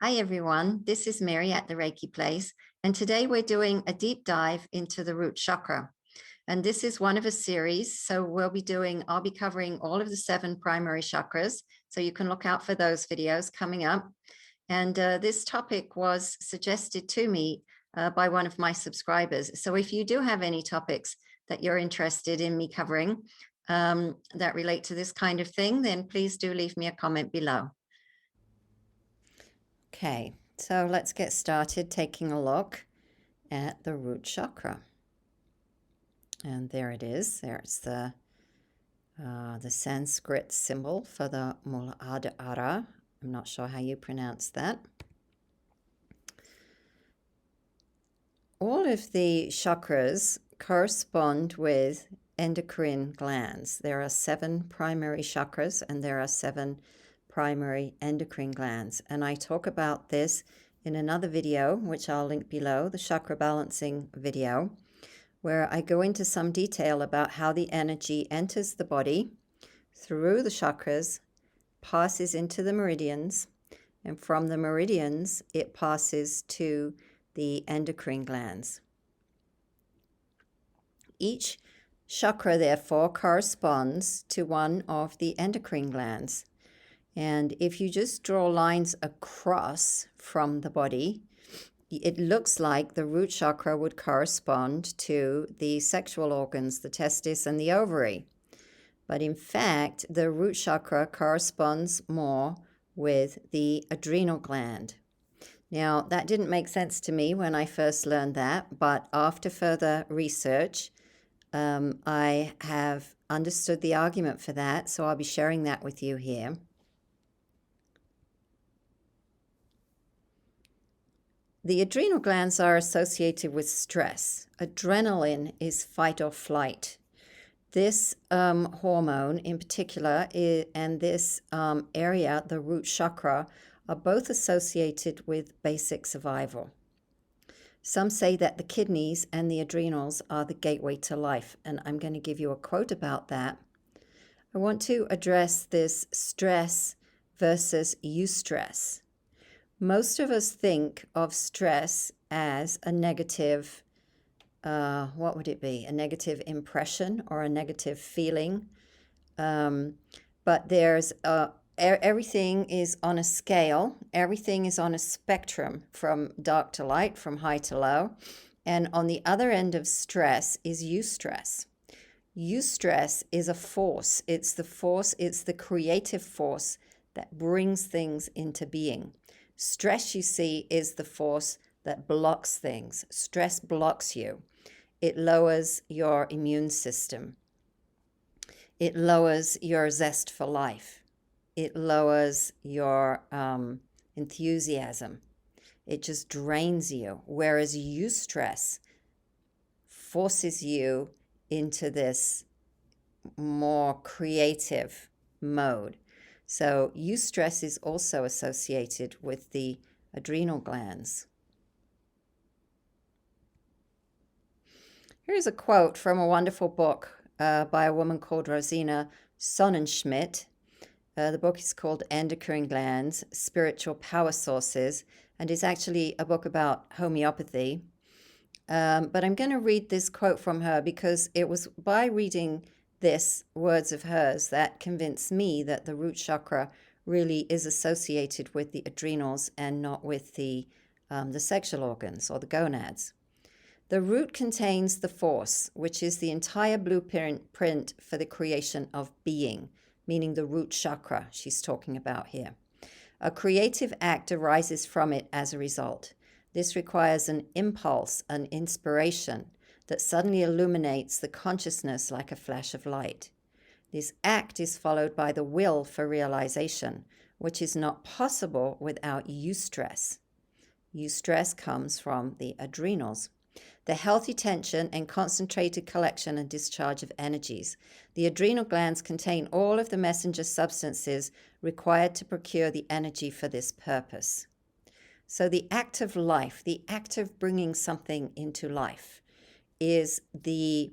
Hi everyone, this is Mary at the Reiki Place, and today we're doing a deep dive into the root chakra. And this is one of a series, so I'll be covering all of the 7 primary chakras, so you can look out for those videos coming up. And this topic was suggested to me by one of my subscribers. So if you do have any topics that you're interested in me covering that relate to this kind of thing, then please do leave me a comment below. Okay, so let's get started taking a look at the root chakra. And there it is. There's the Sanskrit symbol for the Muladhara. I'm not sure how you pronounce that. All of the chakras correspond with endocrine glands. There are 7 primary chakras and there are 7 primary endocrine glands. And I talk about this in another video, which I'll link below, the chakra balancing video, where I go into some detail about how the energy enters the body through the chakras, passes into the meridians, and from the meridians, it passes to the endocrine glands. Each chakra, therefore, corresponds to one of the endocrine glands. And if you just draw lines across from the body, it looks like the root chakra would correspond to the sexual organs, the testis and the ovary. But in fact, the root chakra corresponds more with the adrenal gland. Now, that didn't make sense to me when I first learned that, but after further research, I have understood the argument for that, so I'll be sharing that with you here. The adrenal glands are associated with stress. Adrenaline is fight or flight. This hormone in particular and this area, the root chakra, are both associated with basic survival. Some say that the kidneys and the adrenals are the gateway to life, and I'm going to give you a quote about that. I want to address this stress versus eustress. Most of us think of stress as a negative, what would it be? A negative impression or a negative feeling. But there's everything is on a scale. Everything is on a spectrum from dark to light, from high to low. And on the other end of stress is eustress. Eustress is a force. It's the creative force that brings things into being. Stress, you see, is the force that blocks things. Stress blocks you. It lowers your immune system. It lowers your zest for life. It lowers your enthusiasm. It just drains you. Whereas eustress forces you into this more creative mode. So eustress is also associated with the adrenal glands. Here's a quote from a wonderful book by a woman called Rosina Sonnenschmidt. The book is called Endocrine Glands, Spiritual Power Sources, and is actually a book about homeopathy. But I'm going to read this quote from her because it was by reading this words of hers that convinced me that the root chakra really is associated with the adrenals and not with the sexual organs or the gonads. The root contains the force, which is the entire blueprint for the creation of being, meaning the root chakra she's talking about here. A creative act arises from it as a result. This requires an impulse, an inspiration that suddenly illuminates the consciousness like a flash of light. This act is followed by the will for realization, which is not possible without eustress. Eustress comes from the adrenals. The healthy tension and concentrated collection and discharge of energies. The adrenal glands contain all of the messenger substances required to procure the energy for this purpose. So the act of life, the act of bringing something into life, is the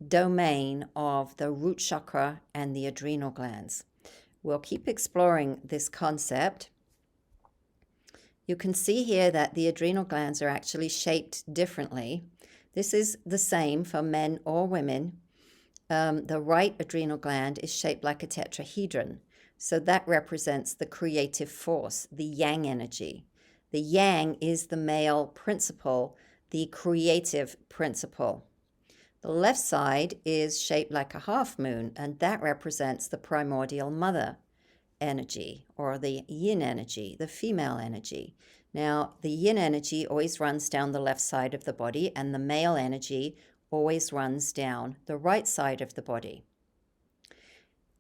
domain of the root chakra and the adrenal glands. We'll keep exploring this concept. You can see here that the adrenal glands are actually shaped differently. This is the same for men or women. The right adrenal gland is shaped like a tetrahedron. So that represents the creative force, the yang energy. The yang is the male principle, the creative principle. The left side is shaped like a half moon, and that represents the primordial mother energy, or the yin energy, the female energy. Now, the yin energy always runs down the left side of the body, and the male energy always runs down the right side of the body.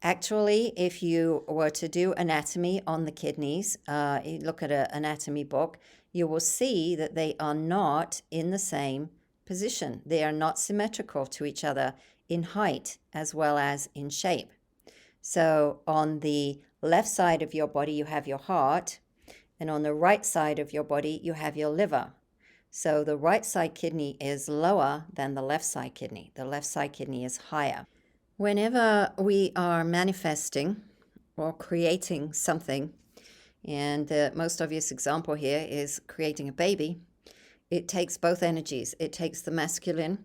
Actually, if you were to do anatomy on the kidneys, you look at an anatomy book, you will see that they are not in the same position. They are not symmetrical to each other in height as well as in shape. So on the left side of your body, you have your heart, and on the right side of your body, you have your liver. So the right side kidney is lower than the left side kidney. The left side kidney is higher. Whenever we are manifesting or creating something, and the most obvious example here is creating a baby, it takes both energies. It takes the masculine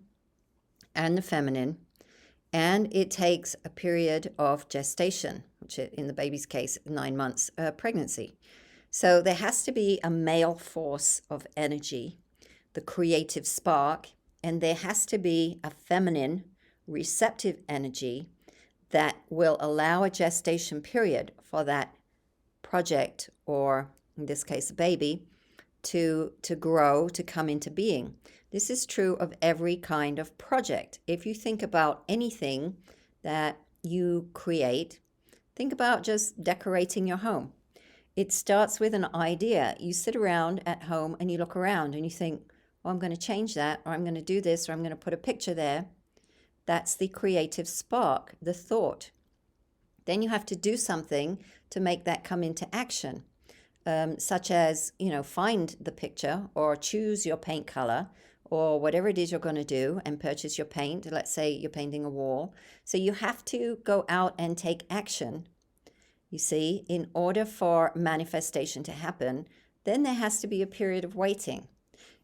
and the feminine, and it takes a period of gestation, which in the baby's case, 9 months pregnancy. So there has to be a male force of energy, the creative spark, and there has to be a feminine receptive energy that will allow a gestation period for that project, or in this case, a baby, to grow, to come into being. This is true of every kind of project. If you think about anything that you create, think about just decorating your home. It starts with an idea. You sit around at home and you look around and you think, oh, I'm going to change that, or I'm going to do this, or I'm going to put a picture there. That's the creative spark, the thought. Then you have to do something to make that come into action. Such as, find the picture or choose your paint color or whatever it is you're going to do and purchase your paint. Let's say you're painting a wall. So you have to go out and take action, you see, in order for manifestation to happen. Then there has to be a period of waiting.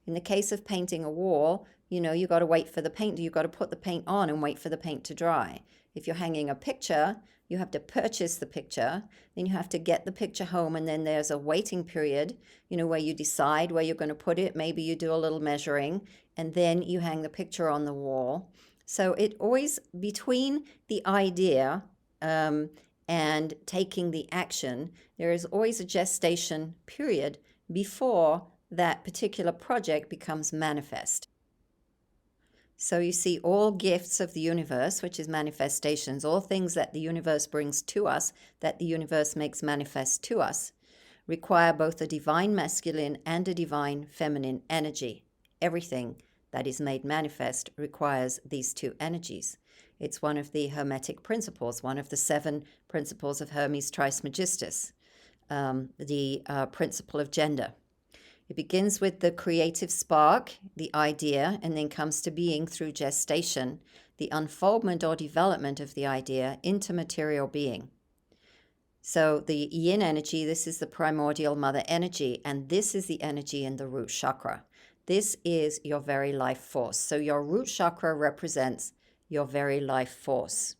In the case of painting a wall, you got to wait for the paint. You got to put the paint on and wait for the paint to dry. If you're hanging a picture, you have to purchase the picture, then you have to get the picture home, and then there's a waiting period, where you decide where you're going to put it. Maybe you do a little measuring, and then you hang the picture on the wall. So it always, between the idea and taking the action, there is always a gestation period before that particular project becomes manifest. So you see, all gifts of the universe, which is manifestations, all things that the universe brings to us, that the universe makes manifest to us, require both a divine masculine and a divine feminine energy. Everything that is made manifest requires these two energies. It's one of the Hermetic principles, one of the 7 principles of Hermes Trismegistus, the principle of gender. It begins with the creative spark, the idea, and then comes to being through gestation, the unfoldment or development of the idea into material being. So the yin energy, this is the primordial mother energy, and this is the energy in the root chakra. This is your very life force. So your root chakra represents your very life force.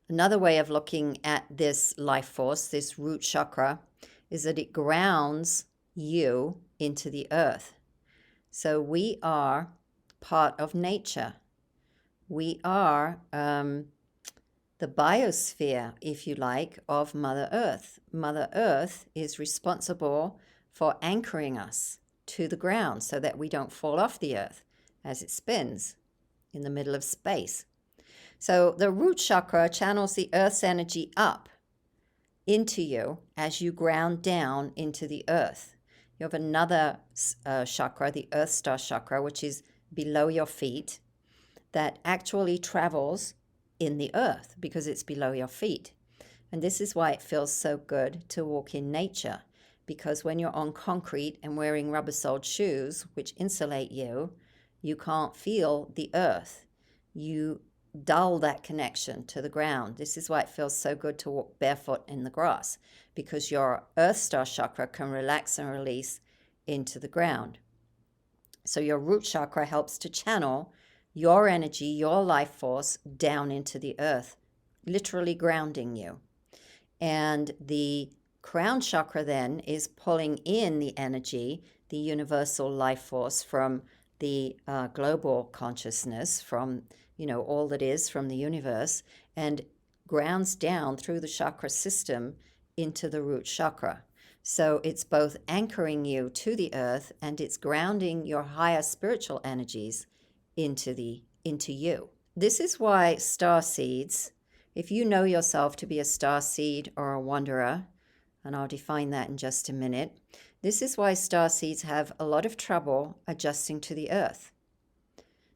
Another way of looking at this life force, this root chakra, is that it grounds you into the earth. So we are part of nature. We are the biosphere, if you like, of Mother Earth. Mother Earth is responsible for anchoring us to the ground so that we don't fall off the earth as it spins in the middle of space. So the root chakra channels the earth's energy up into you as you ground down into the earth. You have another chakra, the Earth Star chakra, which is below your feet, that actually travels in the earth because it's below your feet. And this is why it feels so good to walk in nature, because when you're on concrete and wearing rubber-soled shoes, which insulate you, you can't feel the earth. You dull that connection to the ground. This is why it feels so good to walk barefoot in the grass, because your earth star chakra can relax and release into the ground. So your root chakra helps to channel your energy, your life force down into the earth, literally grounding you. And the crown chakra then is pulling in the energy, the universal life force from the global consciousness, from all that is from the universe, and grounds down through the chakra system into the root chakra. So it's both anchoring you to the earth and it's grounding your higher spiritual energies into you. This is why starseeds, if you know yourself to be a starseed or a wanderer, and I'll define that in just a minute, this is why starseeds have a lot of trouble adjusting to the earth.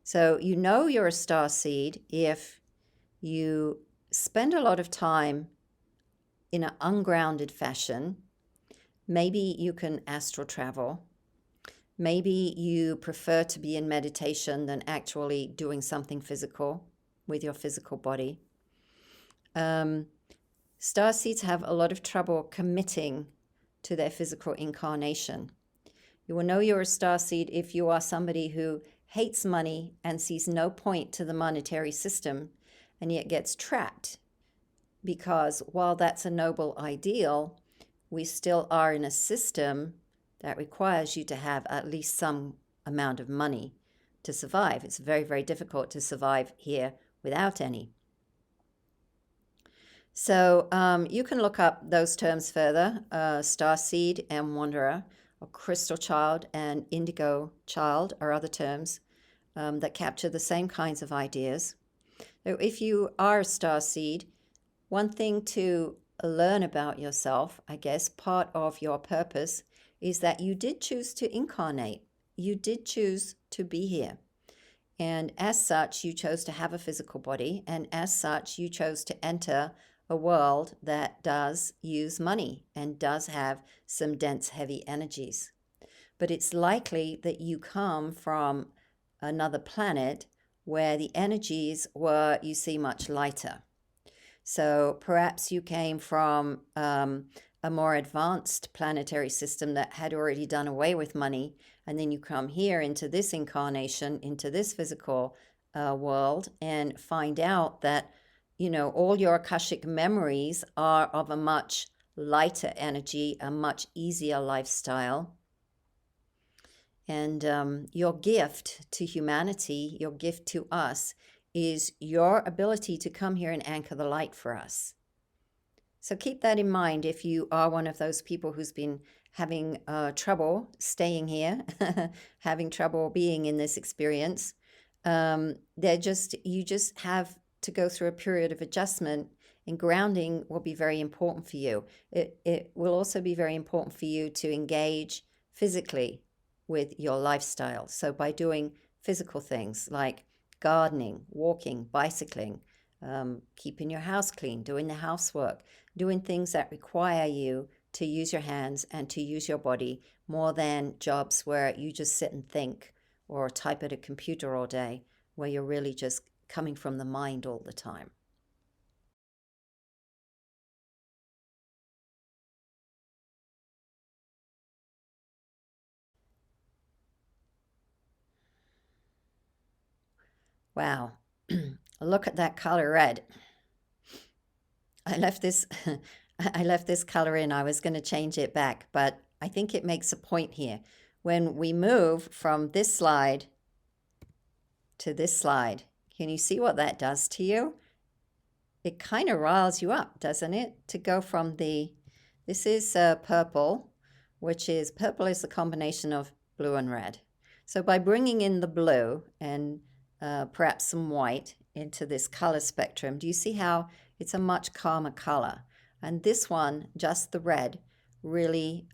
So you know you're a starseed if you spend a lot of time in an ungrounded fashion. Maybe you can astral travel. Maybe you prefer to be in meditation than actually doing something physical with your physical body. Starseeds have a lot of trouble committing to their physical incarnation. You will know you're a starseed if you are somebody who hates money and sees no point to the monetary system and yet gets trapped, because while that's a noble ideal, we still are in a system that requires you to have at least some amount of money to survive. It's very, very difficult to survive here without any. So you can look up those terms further. Starseed and wanderer, or crystal child and indigo child are other terms that capture the same kinds of ideas. So if you are a starseed, one thing to learn about yourself, I guess, part of your purpose is that you did choose to incarnate. You did choose to be here. And as such, you chose to have a physical body. And as such, you chose to enter a world that does use money and does have some dense, heavy energies. But it's likely that you come from another planet where the energies were, you see, much lighter. So perhaps you came from a more advanced planetary system that had already done away with money, and then you come here into this incarnation, into this physical world, and find out that, all your Akashic memories are of a much lighter energy, a much easier lifestyle. And your gift to humanity, your gift to us, is your ability to come here and anchor the light for us. So keep that in mind if you are one of those people who's been having trouble staying here, having trouble being in this experience. You just have to go through a period of adjustment, and grounding will be very important for you. It will also be very important for you to engage physically with your lifestyle. So by doing physical things like gardening, walking, bicycling, keeping your house clean, doing the housework, doing things that require you to use your hands and to use your body more than jobs where you just sit and think or type at a computer all day, where you're really just coming from the mind all the time. Wow, look at that color red. I left this color in. I was going to change it back, but I think it makes a point here. When we move from this slide to this slide, can you see what that does to you? It kind of riles you up, doesn't it? To go from this is purple, purple is the combination of blue and red. So by bringing in the blue and perhaps some white into this color spectrum, do you see how it's a much calmer color? And this one, just the red, really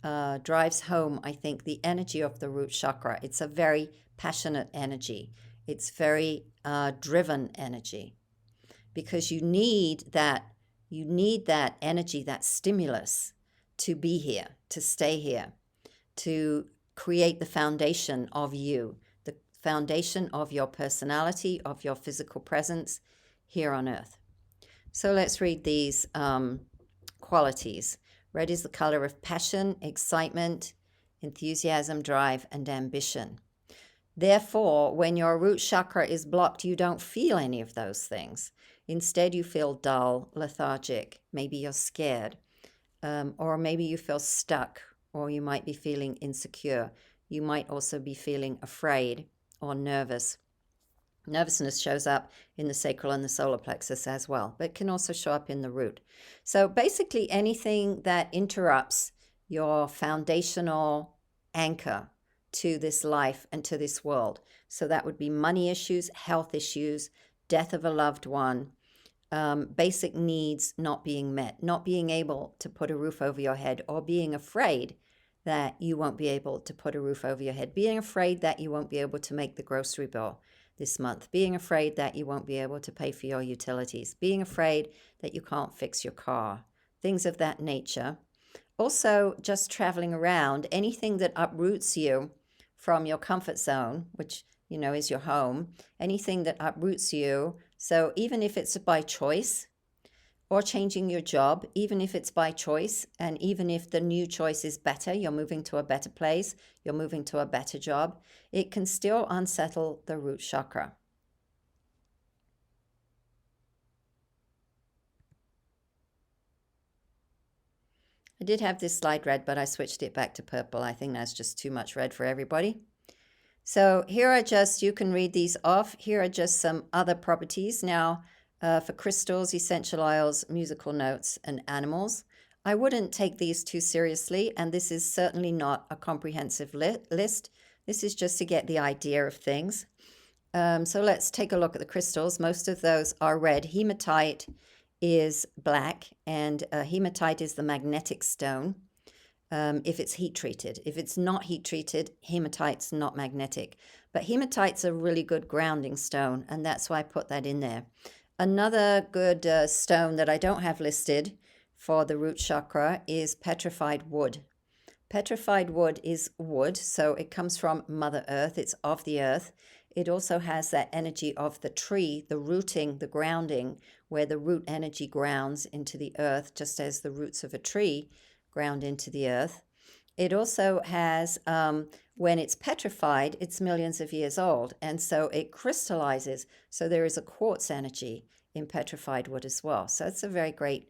drives home, I think, the energy of the root chakra. It's a very passionate energy. It's very driven energy, because you need that energy, that stimulus to be here, to stay here, to create the foundation of you, the foundation of your personality, of your physical presence here on earth. So let's read these qualities. Red is the color of passion, excitement, enthusiasm, drive, and ambition. Therefore, when your root chakra is blocked, you don't feel any of those things. Instead, you feel dull, lethargic. Maybe you're scared, or maybe you feel stuck, or you might be feeling insecure. You might also be feeling afraid or nervous. Nervousness shows up in the sacral and the solar plexus as well, but can also show up in the root. So basically anything that interrupts your foundational anchor to this life and to this world. So that would be money issues, health issues, death of a loved one, basic needs not being met, not being able to put a roof over your head, or being afraid that you won't be able to put a roof over your head, being afraid that you won't be able to make the grocery bill this month, being afraid that you won't be able to pay for your utilities, being afraid that you can't fix your car, things of that nature. Also, just traveling around, anything that uproots you from your comfort zone, which, you know, is your home, anything that uproots you. So even if it's by choice, or changing your job, even if it's by choice, and even if the new choice is better, you're moving to a better place, you're moving to a better job, it can still unsettle the root chakra. I did have this slide red, but I switched it back to purple. I think that's just too much red for everybody. So here are just, you can read these off. Here are just some other properties. Now, for crystals, essential oils, musical notes, and animals. I wouldn't take these too seriously, and this is certainly not a comprehensive list. This is just to get the idea of things. So let's take a look at the crystals. Most of those are red. Hematite is black, and hematite is the magnetic stone. If it's heat treated. If it's not heat treated, hematite's not magnetic. But hematite's a really good grounding stone, and that's why I put that in there. Another good stone that I don't have listed for the root chakra is petrified wood. Petrified wood is wood, so it comes from Mother Earth. It's of the earth. It also has that energy of the tree, the rooting, the grounding, where the root energy grounds into the earth, just as the roots of a tree ground into the earth. It also has, when it's petrified, it's millions of years old, and so it crystallizes. So there is a quartz energy in petrified wood as well. So it's a very great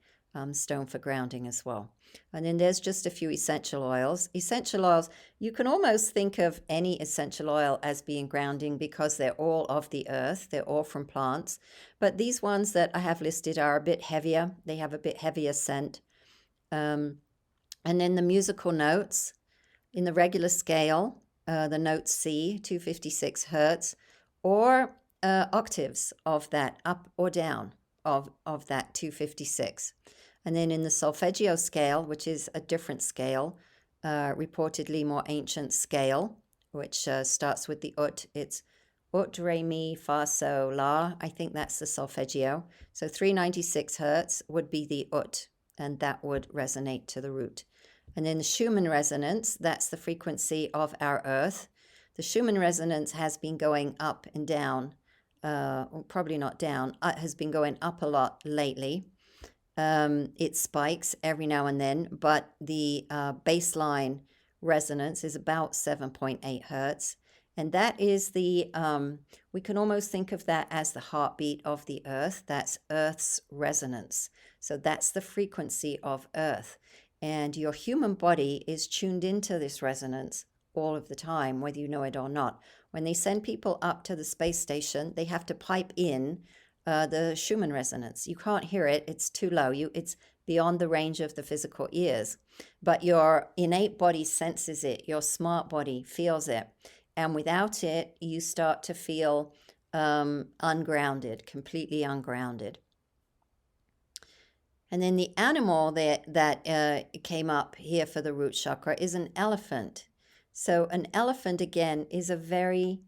stone for grounding as well. And then there's just a few essential oils. Essential oils, you can almost think of any essential oil as being grounding because they're all of the earth. They're all from plants. But these ones that I have listed are a bit heavier. They have a bit heavier scent. And then the musical notes in the regular scale, the note C, 256 hertz, or octaves of that, up or down of that 256. And then in the solfeggio scale, which is a different scale, reportedly more ancient scale, which starts with the ut. It's ut, re, mi, fa, sol, la. I think that's the solfeggio. So 396 hertz would be the ut, and that would resonate to the root. And then the Schumann resonance, that's the frequency of our earth. The Schumann resonance has been going up and down, probably not down, has been going up a lot lately. It spikes every now and then, but the baseline resonance is about 7.8 hertz. And that is the, we can almost think of that as the heartbeat of the earth. That's Earth's resonance. So that's the frequency of Earth. And your human body is tuned into this resonance all of the time, whether you know it or not. When they send people up to the space station, they have to pipe in the Schumann resonance. You can't hear it. It's too low. It's beyond the range of the physical ears. But your innate body senses it. Your smart body feels it. And without it, you start to feel ungrounded, completely ungrounded. And then the animal that came up here for the root chakra is an elephant. So an elephant, again, is a very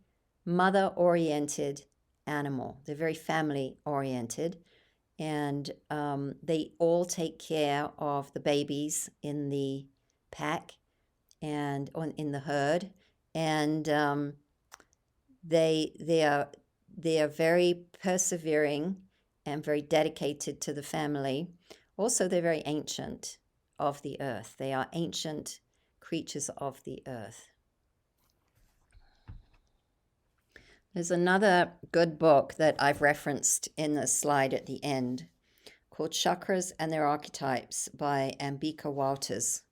mother-oriented animal. They're very family-oriented, and they all take care of the babies in the pack and in the herd, and they are very persevering and very dedicated to the family. Also, they're very ancient of the earth. They are ancient creatures of the earth. There's another good book that I've referenced in the slide at the end called Chakras and Their Archetypes by Ambika Walters.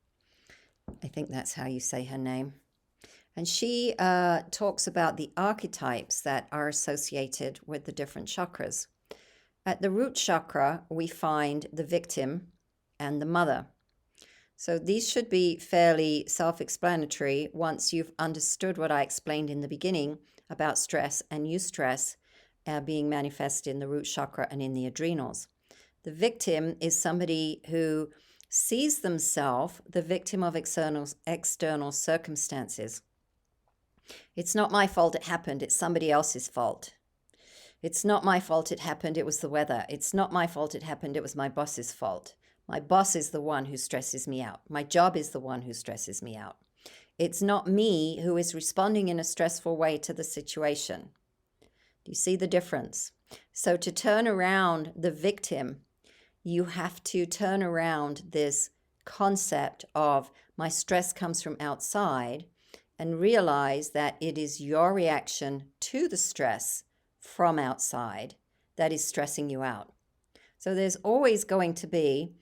I think that's how you say her name. And she talks about the archetypes that are associated with the different chakras. At the root chakra, we find the victim and the mother. So these should be fairly self-explanatory once you've understood what I explained in the beginning about stress and eustress being manifested in the root chakra and in the adrenals. The victim is somebody who sees themselves the victim of external circumstances. It's not my fault it happened, it's somebody else's fault. It's not my fault it happened, it was the weather. It's not my fault it happened, it was my boss's fault. My boss is the one who stresses me out. My job is the one who stresses me out. It's not me who is responding in a stressful way to the situation. Do you see the difference? So to turn around the victim, you have to turn around this concept of my stress comes from outside and realize that it is your reaction to the stress from outside that is stressing you out. So there's always going to be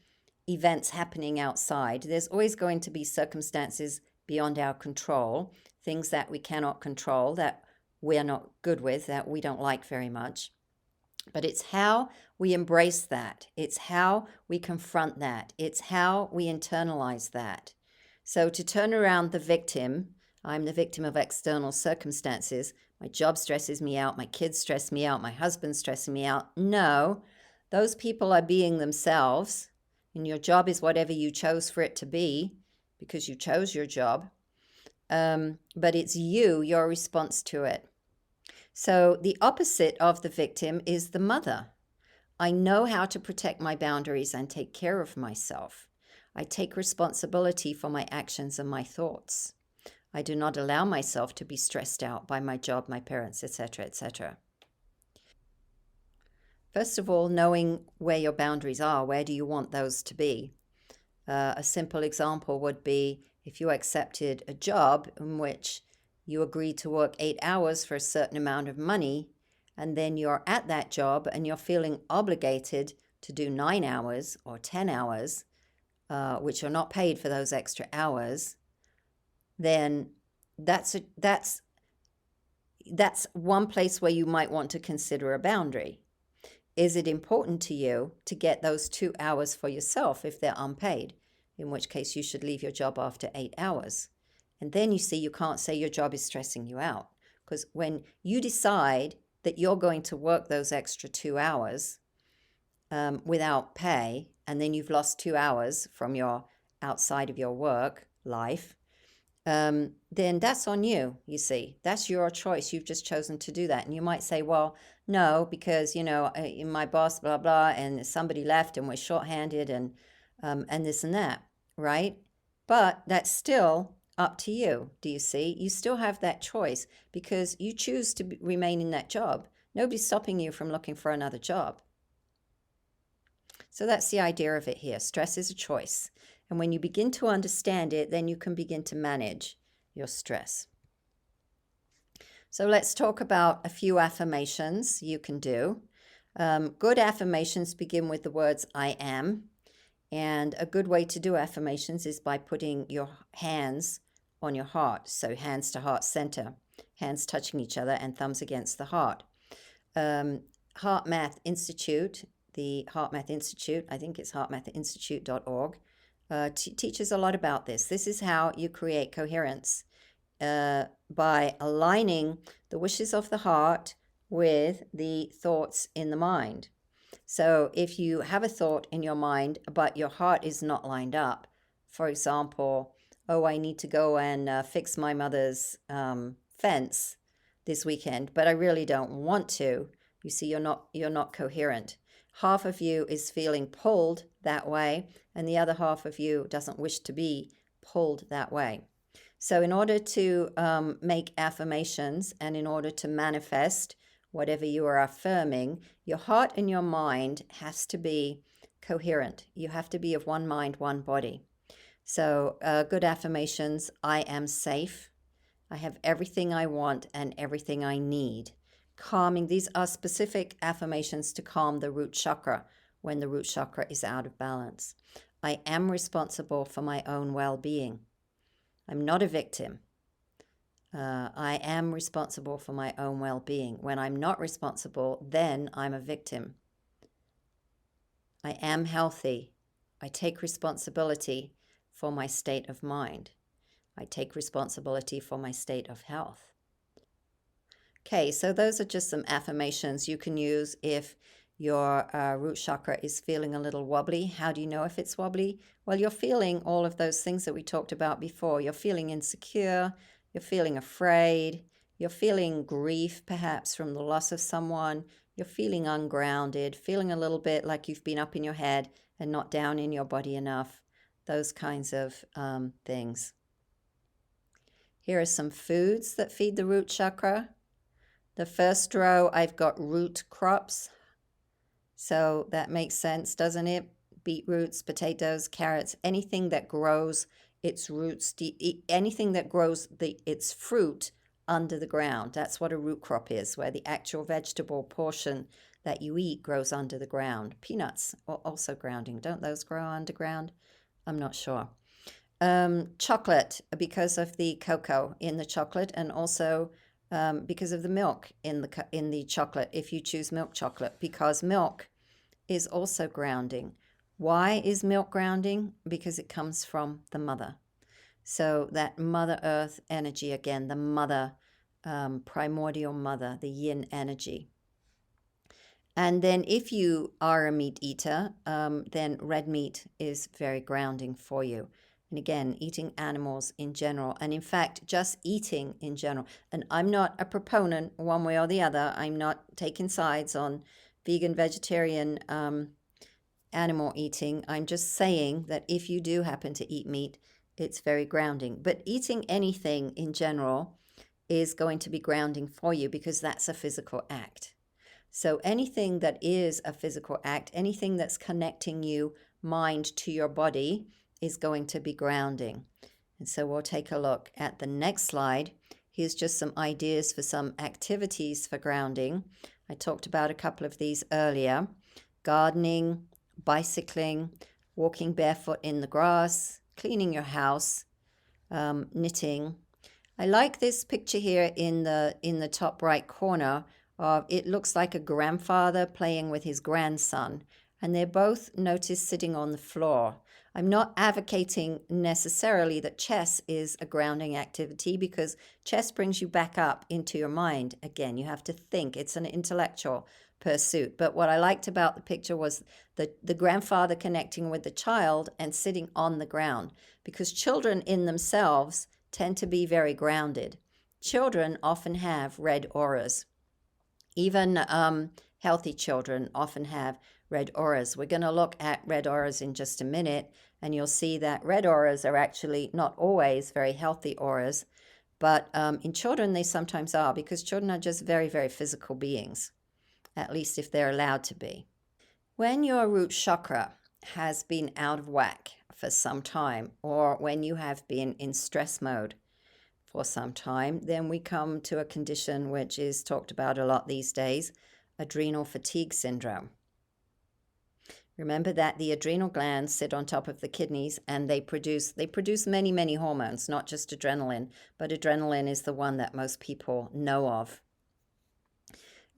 events happening outside. There's always going to be circumstances beyond our control, things that we cannot control, that we're not good with, that we don't like very much. But it's how we embrace that. It's how we confront that. It's how we internalize that. So to turn around the victim, I'm the victim of external circumstances. My job stresses me out. My kids stress me out. My husband's stressing me out. No, those people are being themselves. And your job is whatever you chose for it to be because you chose your job. But it's you, your response to it. So the opposite of the victim is the mother. I know how to protect my boundaries and take care of myself. I take responsibility for my actions and my thoughts. I do not allow myself to be stressed out by my job, my parents, etc., etc. First of all, knowing where your boundaries are, where do you want those to be? A simple example would be if you accepted a job in which you agreed to work 8 hours for a certain amount of money, and then you're at that job and you're feeling obligated to do 9 hours or 10 hours, which are not paid for those extra hours, then that's one place where you might want to consider a boundary. Is it important to you to get those 2 hours for yourself if they're unpaid? In which case you should leave your job after 8 hours. And then you see you can't say your job is stressing you out. Because when you decide that you're going to work those extra 2 hours without pay, and then you've lost 2 hours from your outside of your work life, then that's on you, you see. That's your choice. You've just chosen to do that. And you might say, well, no, because, my boss, blah, blah, and somebody left and we're shorthanded and this and that, right? But that's still up to you, do you see? You still have that choice because you choose to remain in that job. Nobody's stopping you from looking for another job. So that's the idea of it here. Stress is a choice. And when you begin to understand it, then you can begin to manage your stress. So let's talk about a few affirmations you can do. Good affirmations begin with the words I am. And a good way to do affirmations is by putting your hands on your heart. So hands to heart center, hands touching each other and thumbs against the heart. Heart Math Institute, the Heart Math Institute, I think it's heartmathinstitute.org, teaches a lot about this. This is how you create coherence by aligning the wishes of the heart with the thoughts in the mind. So if you have a thought in your mind, but your heart is not lined up, for example, oh, I need to go and fix my mother's fence this weekend, but I really don't want to. You see, you're not coherent. Half of you is feeling pulled that way, and the other half of you doesn't wish to be pulled that way. So in order to make affirmations and in order to manifest whatever you are affirming, your heart and your mind has to be coherent. You have to be of one mind, one body. So good affirmations: I am safe. I have everything I want and everything I need. Calming, these are specific affirmations to calm the root chakra when the root chakra is out of balance. I am responsible for my own well-being. I'm not a victim. I am responsible for my own well-being. When I'm not responsible, then I'm a victim. I am healthy. I take responsibility for my state of mind. I take responsibility for my state of health. Okay, so those are just some affirmations you can use if your root chakra is feeling a little wobbly. How do you know if it's wobbly? Well, you're feeling all of those things that we talked about before. You're feeling insecure, you're feeling afraid, you're feeling grief perhaps from the loss of someone, you're feeling ungrounded, feeling a little bit like you've been up in your head and not down in your body enough, those kinds of things. Here are some foods that feed the root chakra. The first row, I've got root crops. So that makes sense, doesn't it? Beetroots, potatoes, carrots, anything that grows its roots, anything that grows its fruit under the ground. That's what a root crop is, where the actual vegetable portion that you eat grows under the ground. Peanuts are also grounding. Don't those grow underground? I'm not sure. Chocolate, because of the cocoa in the chocolate, and also because of the milk in the chocolate, if you choose milk chocolate, because milk is also grounding. Why is milk grounding? Because it comes from the mother. So that Mother Earth energy again, the mother, primordial mother, the yin energy. And then if you are a meat eater, then red meat is very grounding for you. And again, eating animals in general, and in fact, just eating in general. And I'm not a proponent one way or the other. I'm not taking sides on vegan, vegetarian, animal eating. I'm just saying that if you do happen to eat meat, it's very grounding. But eating anything in general is going to be grounding for you because that's a physical act. So anything that is a physical act, anything that's connecting you mind to your body is going to be grounding. And so we'll take a look at the next slide. Here's just some ideas for some activities for grounding. I talked about a couple of these earlier. Gardening, bicycling, walking barefoot in the grass, cleaning your house, knitting. I like this picture here in the top right corner. It looks like a grandfather playing with his grandson, and they're both noticed sitting on the floor. I'm not advocating necessarily that chess is a grounding activity because chess brings you back up into your mind. Again, you have to think. It's an intellectual pursuit. But what I liked about the picture was the grandfather connecting with the child and sitting on the ground, because children in themselves tend to be very grounded. Children often have red auras. Even healthy children often have red auras. We're going to look at red auras in just a minute, and you'll see that red auras are actually not always very healthy auras, but in children they sometimes are, because children are just very, very physical beings, at least if they're allowed to be. When your root chakra has been out of whack for some time, or when you have been in stress mode for some time, then we come to a condition which is talked about a lot these days, adrenal fatigue syndrome. Remember that the adrenal glands sit on top of the kidneys, and they produce many, many hormones, not just adrenaline, but adrenaline is the one that most people know of.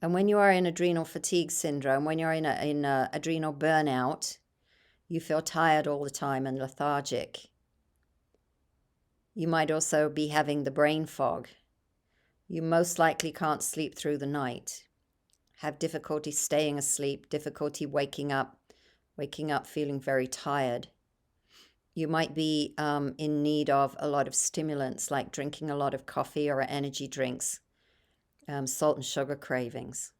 And when you are in adrenal fatigue syndrome, when you're in adrenal burnout, you feel tired all the time and lethargic. You might also be having the brain fog. You most likely can't sleep through the night, have difficulty staying asleep, difficulty waking up feeling very tired. You might be in need of a lot of stimulants, like drinking a lot of coffee or energy drinks, salt and sugar cravings.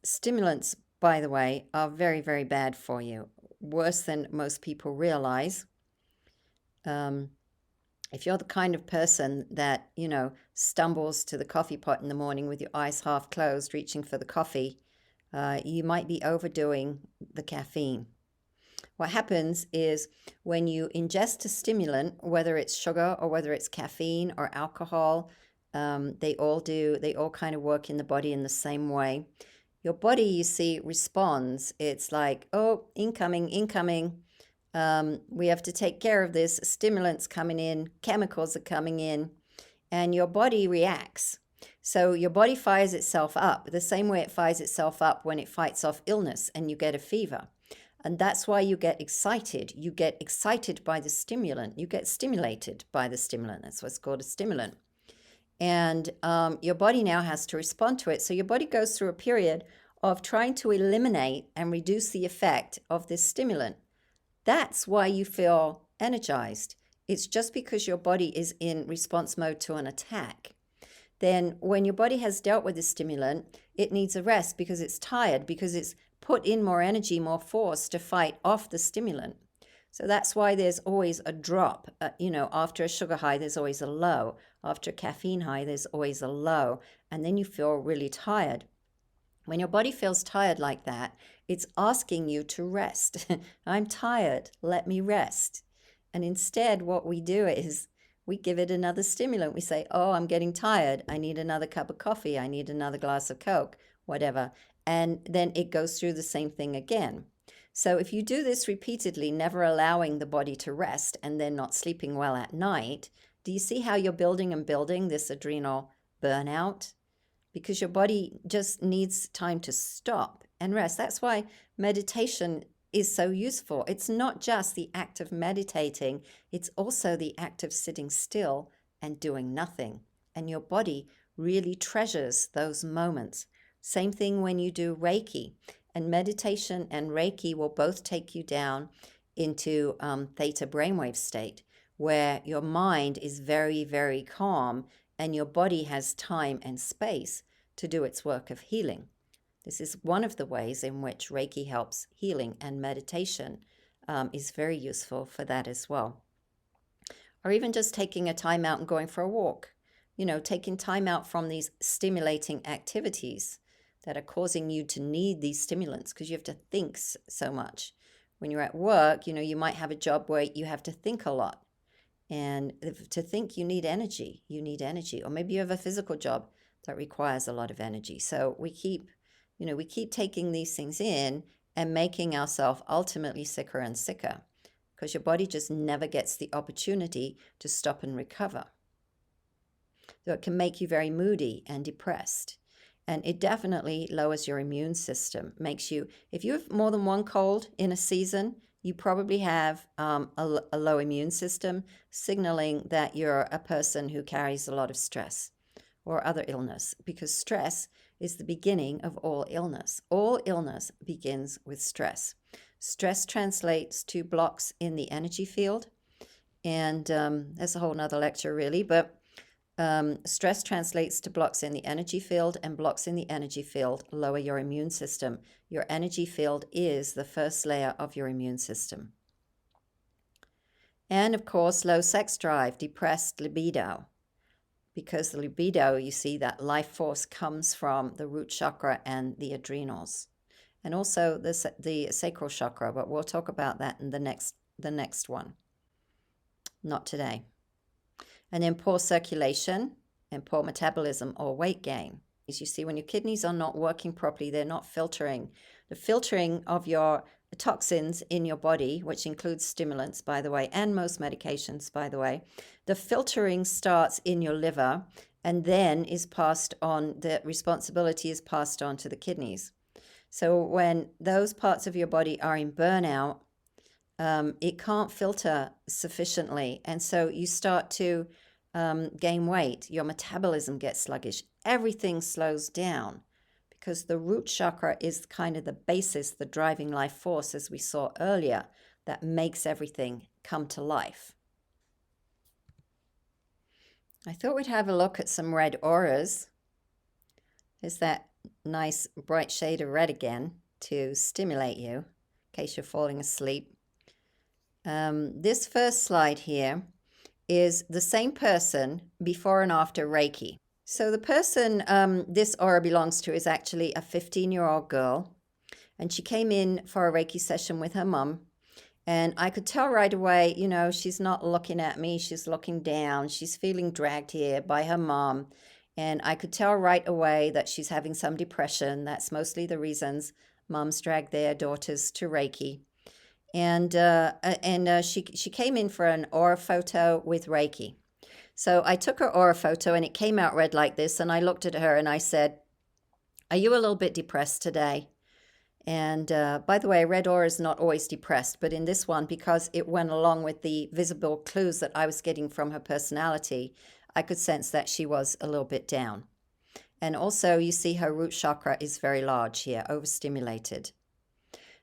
Stimulants, by the way, are very, very bad for you, worse than most people realize. If you're the kind of person that, stumbles to the coffee pot in the morning with your eyes half closed, reaching for the coffee, you might be overdoing the caffeine. What happens is when you ingest a stimulant, whether it's sugar or whether it's caffeine or alcohol, they all kind of work in the body in the same way. Your body, you see, responds. It's like, oh, incoming, incoming. We have to take care of this. Stimulants coming in, chemicals are coming in, and your body reacts. So your body fires itself up the same way it fires itself up when it fights off illness and you get a fever. And that's why you get excited. You get excited by the stimulant. You get stimulated by the stimulant. That's what's called a stimulant. And your body now has to respond to it. So your body goes through a period of trying to eliminate and reduce the effect of this stimulant. That's why you feel energized. It's just because your body is in response mode to an attack. Then when your body has dealt with the stimulant, it needs a rest because it's tired, because it's put in more energy, more force to fight off the stimulant. So that's why there's always a drop. After a sugar high, there's always a low. After a caffeine high, there's always a low. And then you feel really tired. When your body feels tired like that, it's asking you to rest. I'm tired, let me rest. And instead, what we do is we give it another stimulant. We say, oh, I'm getting tired. I need another cup of coffee. I need another glass of Coke, whatever. And then it goes through the same thing again. So if you do this repeatedly, never allowing the body to rest and then not sleeping well at night, do you see how you're building and building this adrenal burnout? Because your body just needs time to stop and rest. That's why meditation is so useful. It's not just the act of meditating, it's also the act of sitting still and doing nothing. And your body really treasures those moments. Same thing when you do Reiki. And meditation and Reiki will both take you down into theta brainwave state, where your mind is very, very calm and your body has time and space to do its work of healing. This is one of the ways in which Reiki helps healing, and meditation is very useful for that as well. Or even just taking a time out and going for a walk, taking time out from these stimulating activities that are causing you to need these stimulants because you have to think so much. When you're at work, you might have a job where you have to think a lot. And to think, you need energy. Or maybe you have a physical job that requires a lot of energy. So we keep taking these things in and making ourselves ultimately sicker and sicker because your body just never gets the opportunity to stop and recover. So it can make you very moody and depressed. And it definitely lowers your immune system. Makes you, if you have more than one cold in a season, you probably have a low immune system, signaling that you're a person who carries a lot of stress or other illness, because stress is the beginning of all illness. All illness begins with stress. Stress translates to blocks in the energy field. And that's a whole nother lecture, really. But stress translates to blocks in the energy field, and blocks in the energy field lower your immune system. Your energy field is the first layer of your immune system. And of course, low sex drive, depressed libido. Because the libido, you see, that life force comes from the root chakra and the adrenals. And also the sacral chakra, but we'll talk about that in the next one. Not today. And then poor circulation and poor metabolism or weight gain. As you see, when your kidneys are not working properly, they're not filtering. The filtering of your toxins in your body, which includes stimulants, by the way, and most medications, by the way, the filtering starts in your liver and then is passed on, the responsibility is passed on to the kidneys. So when those parts of your body are in burnout, it can't filter sufficiently. And so you start to gain weight. Your metabolism gets sluggish. Everything slows down because the root chakra is kind of the basis, the driving life force, as we saw earlier, that makes everything come to life. I thought we'd have a look at some red auras. There's that nice bright shade of red again to stimulate you in case you're falling asleep. This first slide here is the same person before and after Reiki. So the person this aura belongs to is actually a 15-year-old girl, and she came in for a Reiki session with her mum. And I could tell right away, she's not looking at me, she's looking down. She's feeling dragged here by her mom. And I could tell right away that she's having some depression. That's mostly the reasons moms drag their daughters to Reiki. And she came in for an aura photo with Reiki. So I took her aura photo and it came out red like this. And I looked at her and I said, "Are you a little bit depressed today?" And by the way, red aura is not always depressed, but in this one, because it went along with the visible clues that I was getting from her personality, I could sense that she was a little bit down. And also, you see her root chakra is very large here, overstimulated.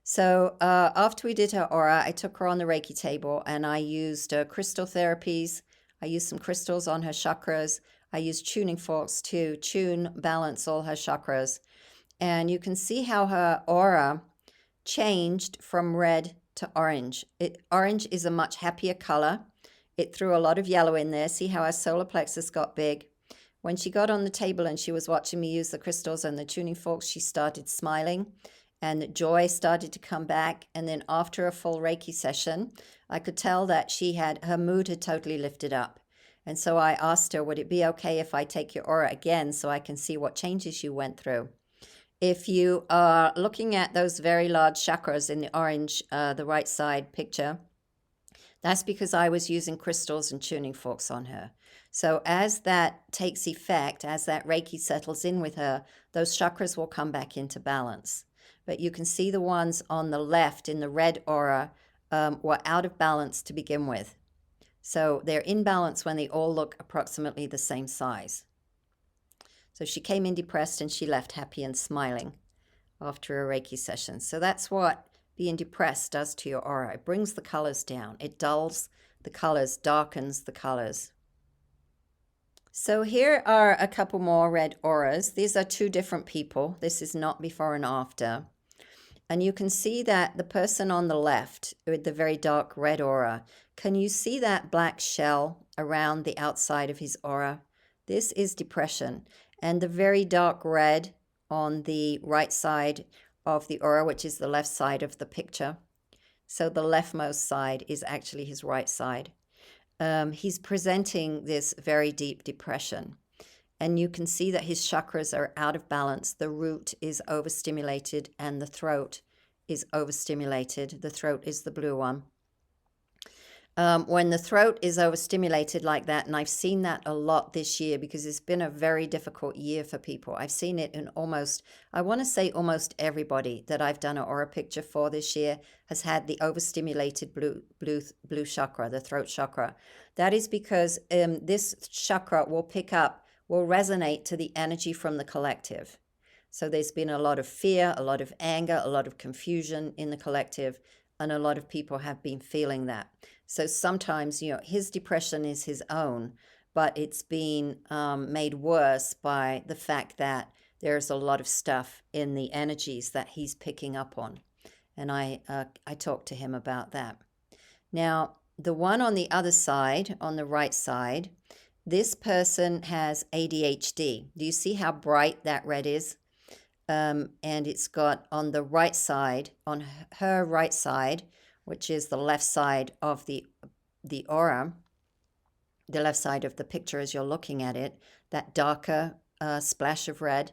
So after we did her aura, I took her on the Reiki table and I used crystal therapies. I used some crystals on her chakras. I used tuning forks to balance all her chakras. And you can see how her aura changed from red to orange. Orange is a much happier color. It threw a lot of yellow in there. See how her solar plexus got big? When she got on the table and she was watching me use the crystals and the tuning forks, she started smiling and joy started to come back. And then after a full Reiki session, I could tell that her mood had totally lifted up. And so I asked her, would it be okay if I take your aura again so I can see what changes you went through? If you are looking at those very large chakras in the orange, the right side picture, that's because I was using crystals and tuning forks on her. So as that takes effect, as that Reiki settles in with her, those chakras will come back into balance. But you can see the ones on the left in the red aura were out of balance to begin with. So they're in balance when they all look approximately the same size. So she came in depressed and she left happy and smiling after a Reiki session. So that's what being depressed does to your aura. It brings the colors down. It dulls the colors, darkens the colors. So here are a couple more red auras. These are two different people. This is not before and after. And you can see that the person on the left with the very dark red aura, can you see that black shell around the outside of his aura? This is depression. And the very dark red on the right side of the aura, which is the left side of the picture. So the leftmost side is actually his right side. He's presenting this very deep depression. And you can see that his chakras are out of balance. The root is overstimulated and the throat is overstimulated. The throat is the blue one. When the throat is overstimulated like that, and I've seen that a lot this year because it's been a very difficult year for people. I've seen it in almost everybody that I've done an aura picture for this year has had the overstimulated blue chakra, the throat chakra. That is because this chakra will resonate to the energy from the collective. So there's been a lot of fear, a lot of anger, a lot of confusion in the collective, and a lot of people have been feeling that. So sometimes, his depression is his own, but it's been made worse by the fact that there's a lot of stuff in the energies that he's picking up on. And I talked to him about that. Now, the one on the other side, on the right side, this person has ADHD. Do you see how bright that red is? And it's got on the right side, on her right side, which is the left side of the aura, the left side of the picture as you're looking at it, that darker splash of red.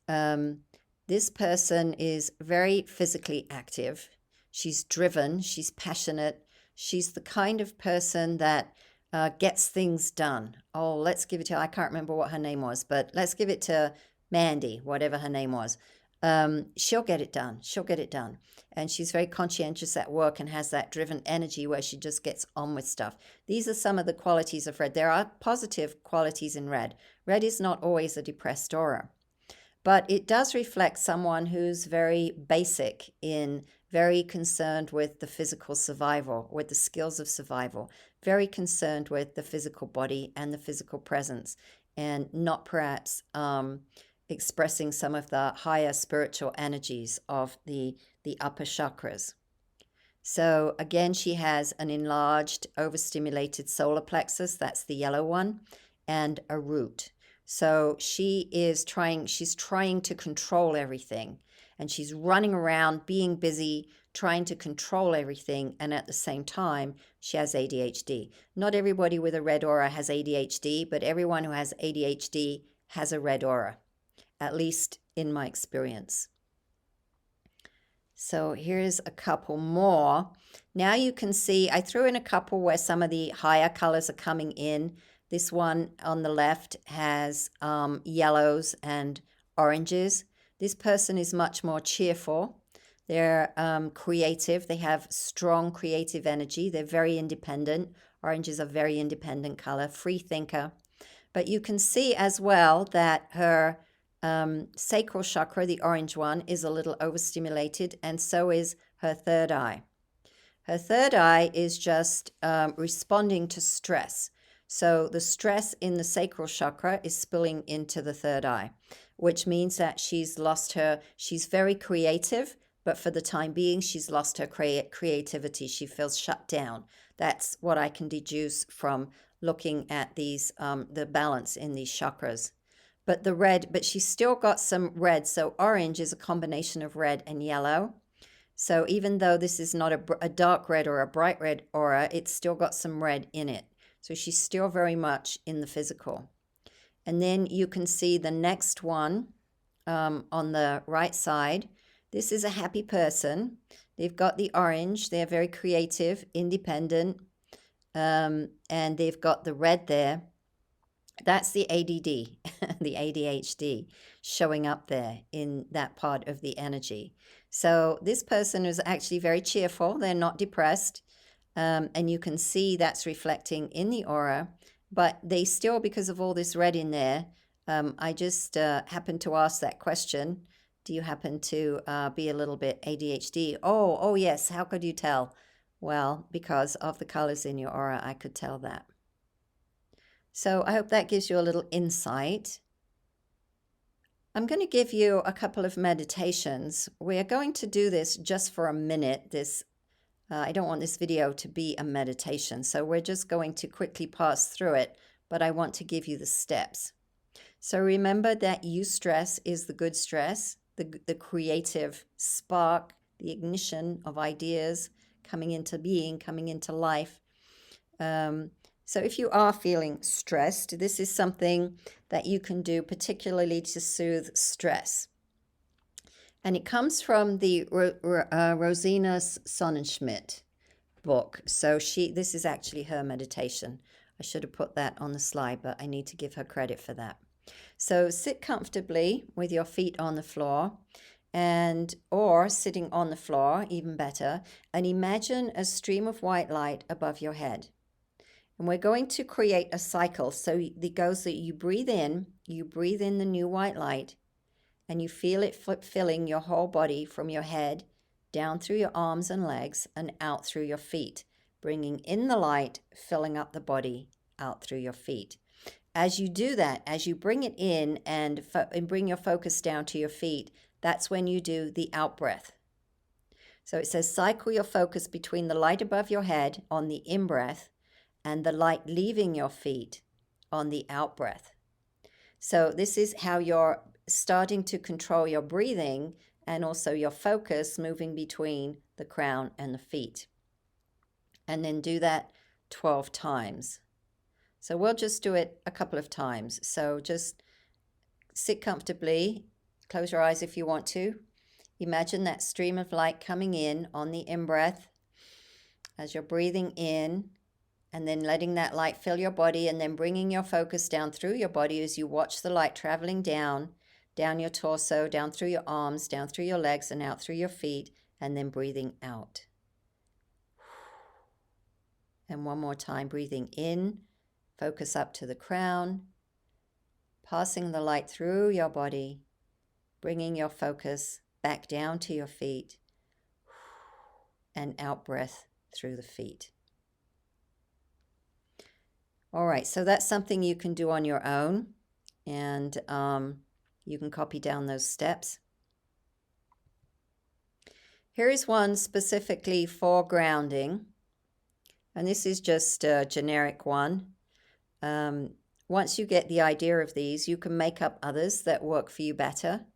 This person is very physically active. She's driven, she's passionate. She's the kind of person that gets things done. Oh, let's give it to, I can't remember what her name was, but let's give it to Mandy, whatever her name was. She'll get it done. She'll get it done. And she's very conscientious at work and has that driven energy where she just gets on with stuff. These are some of the qualities of red. There are positive qualities in red. Red is not always a depressed aura, but it does reflect someone who's very basic very concerned with the physical survival, with the skills of survival, very concerned with the physical body and the physical presence, and not perhaps expressing some of the higher spiritual energies of the upper chakras. So again, she has an enlarged, overstimulated solar plexus, that's the yellow one, and a root. So she's trying to control everything, and she's running around being busy, trying to control everything, and at the same time, she has ADHD. Not everybody with a red aura has ADHD, but everyone who has ADHD has a red aura, at least in my experience. So here's a couple more. Now you can see I threw in a couple where some of the higher colors are coming in. This one on the left has yellows and oranges. This person is much more cheerful. They're creative. They have strong creative energy. They're very independent. Orange is a very independent color, free thinker. But you can see as well that her sacral chakra, the orange one, is a little overstimulated, and so is her third eye. Her third eye is just responding to stress. So the stress in the sacral chakra is spilling into the third eye, which means that she's very creative, but for the time being, she's lost her creativity. She feels shut down. That's what I can deduce from looking at these, the balance in these chakras. But she's still got some red. So orange is a combination of red and yellow. So even though this is not a dark red or a bright red aura, it's still got some red in it. So she's still very much in the physical. And then you can see the next one on the right side. This is a happy person. They've got the orange. They're very creative, independent, and they've got the red there. That's the ADD, the ADHD showing up there in that part of the energy. So this person is actually very cheerful. They're not depressed. And you can see that's reflecting in the aura. But they still, because of all this red in there, I just happened to ask that question. Do you happen to be a little bit ADHD? Oh, yes. How could you tell? Well, because of the colors in your aura, I could tell that. So I hope that gives you a little insight. I'm going to give you a couple of meditations. We're going to do this just for a minute. I don't want this video to be a meditation, so we're just going to quickly pass through it, but I want to give you the steps. So remember that eustress is the good stress, the creative spark, the ignition of ideas coming into being, coming into life. So if you are feeling stressed, this is something that you can do particularly to soothe stress. And it comes from the Rosina Sonnenschmidt book. So this is actually her meditation. I should have put that on the slide, but I need to give her credit for that. So sit comfortably with your feet on the floor or sitting on the floor, even better, and imagine a stream of white light above your head. And we're going to create a cycle. So it goes that you breathe in the new white light, and you feel it filling your whole body from your head down through your arms and legs and out through your feet, bringing in the light, filling up the body out through your feet. As you do that, as you bring it in and bring your focus down to your feet, that's when you do the out breath. So it says cycle your focus between the light above your head on the in breath and the light leaving your feet on the out breath. So this is how you're starting to control your breathing and also your focus moving between the crown and the feet. And then do that 12 times. So we'll just do it a couple of times. So just sit comfortably, close your eyes if you want to. Imagine that stream of light coming in on the in-breath as you're breathing in, and then letting that light fill your body, and then bringing your focus down through your body as you watch the light traveling down your torso, down through your arms, down through your legs, and out through your feet, and then breathing out. And one more time, breathing in, focus up to the crown, passing the light through your body, bringing your focus back down to your feet, and out breath through the feet. All right, so that's something you can do on your own, and you can copy down those steps. Here is one specifically for grounding, and this is just a generic one. Once you get the idea of these, you can make up others that work for you better.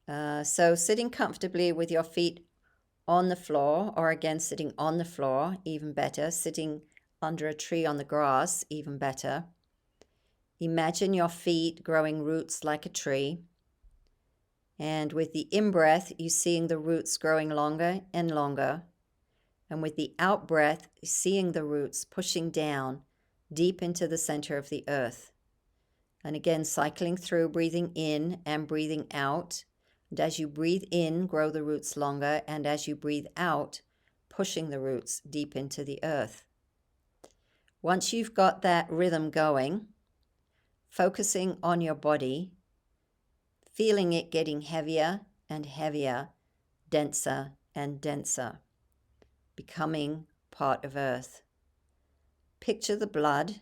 So sitting comfortably with your feet on the floor, or again, sitting on the floor, even better. Sitting under a tree on the grass, even better. Imagine your feet growing roots like a tree. And with the in-breath, you're seeing the roots growing longer and longer. And with the out-breath, seeing the roots pushing down deep into the center of the earth. And again, cycling through, breathing in and breathing out. And as you breathe in, grow the roots longer. And as you breathe out, pushing the roots deep into the earth. Once you've got that rhythm going, focusing on your body, feeling it getting heavier and heavier, denser and denser, becoming part of earth. Picture the blood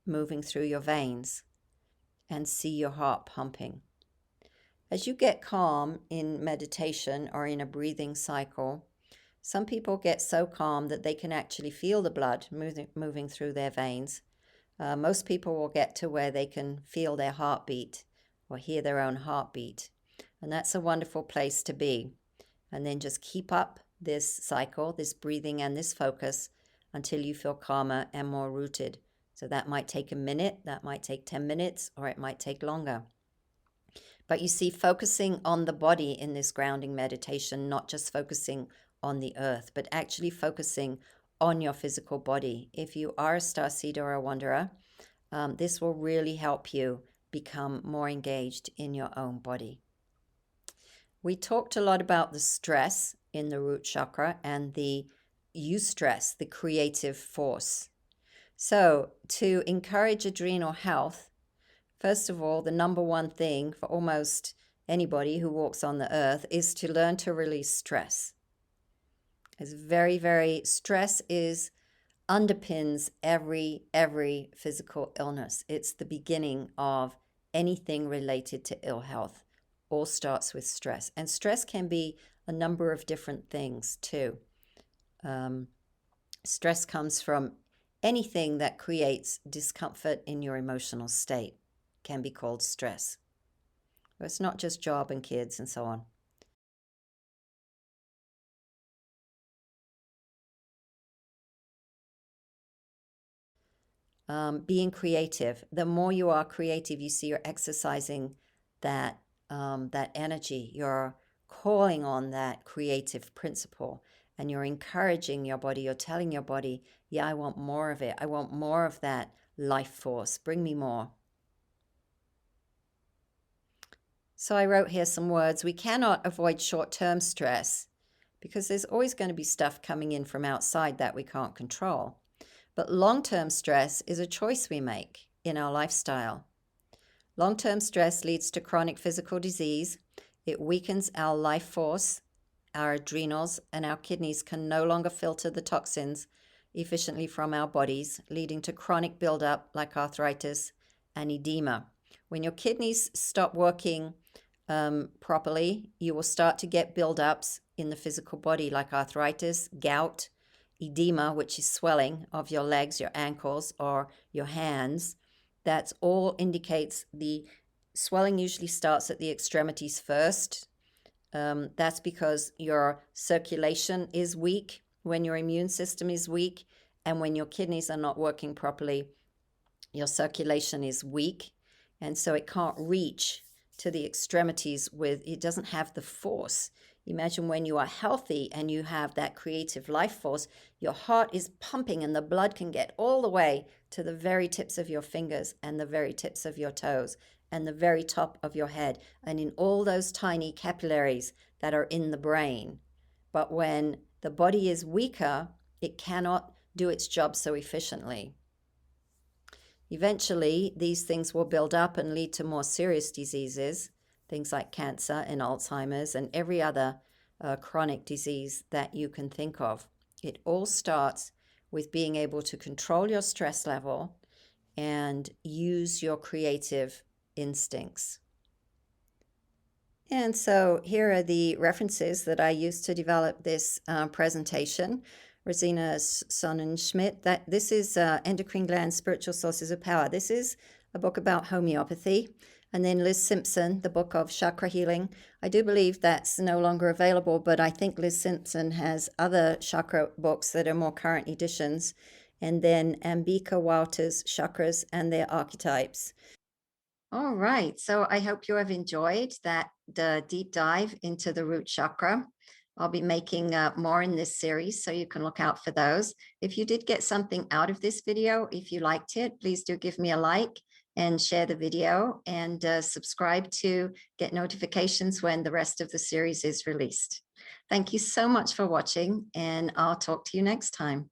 moving through your veins and see your heart pumping. As you get calm in meditation or in a breathing cycle, some people get so calm that they can actually feel the blood moving through their veins. Most people will get to where they can feel their heartbeat or hear their own heartbeat. And that's a wonderful place to be. And then just keep up this cycle, this breathing and this focus until you feel calmer and more rooted. So that might take a minute, that might take 10 minutes, or it might take longer. But you see, focusing on the body in this grounding meditation, not just focusing on the earth, but actually focusing on your physical body. If you are a starseed or a wanderer, this will really help you become more engaged in your own body. We talked a lot about the stress in the root chakra and the eustress, the creative force. So to encourage adrenal health, first of all, the number one thing for almost anybody who walks on the earth is to learn to release stress. It's stress underpins every physical illness. It's the beginning of anything related to ill health. All starts with stress. And stress can be a number of different things too. Stress comes from anything that creates discomfort in your emotional state. Can be called stress. It's not just job and kids and so on. Being creative. The more you are creative, you see you're exercising that energy. You're calling on that creative principle, and you're encouraging your body. You're telling your body, yeah, I want more of it. I want more of that life force. Bring me more. So I wrote here some words. We cannot avoid short-term stress because there's always going to be stuff coming in from outside that we can't control. But long-term stress is a choice we make in our lifestyle. Long-term stress leads to chronic physical disease. It weakens our life force. Our adrenals and our kidneys can no longer filter the toxins efficiently from our bodies, leading to chronic buildup like arthritis and edema. When your kidneys stop working properly, you will start to get buildups in the physical body like arthritis, gout, edema, which is swelling of your legs, your ankles, or your hands. That's all indicates the swelling usually starts at the extremities first. That's because your circulation is weak, when your immune system is weak, and when your kidneys are not working properly, your circulation is weak, and so it can't reach to the extremities it doesn't have the force. Imagine when you are healthy and you have that creative life force, your heart is pumping and the blood can get all the way to the very tips of your fingers and the very tips of your toes and the very top of your head and in all those tiny capillaries that are in the brain. But when the body is weaker, it cannot do its job so efficiently. Eventually, these things will build up and lead to more serious diseases, things like cancer and Alzheimer's and every other chronic disease that you can think of. It all starts with being able to control your stress level and use your creative instincts. And so here are the references that I used to develop this presentation. Rosina Sonnenschmidt. This is Endocrine Glands, Spiritual Sources of Power. This is a book about homeopathy. And then Liz Simpson, the book of chakra healing. I do believe that's no longer available, but I think Liz Simpson has other chakra books that are more current editions. And then Ambika Walters' Chakras and Their Archetypes. All right, so I hope you have enjoyed the deep dive into the root chakra. I'll be making more in this series, so you can look out for those. If you did get something out of this video, if you liked it, please do give me a like and share the video, and subscribe to get notifications when the rest of the series is released. Thank you so much for watching, and I'll talk to you next time.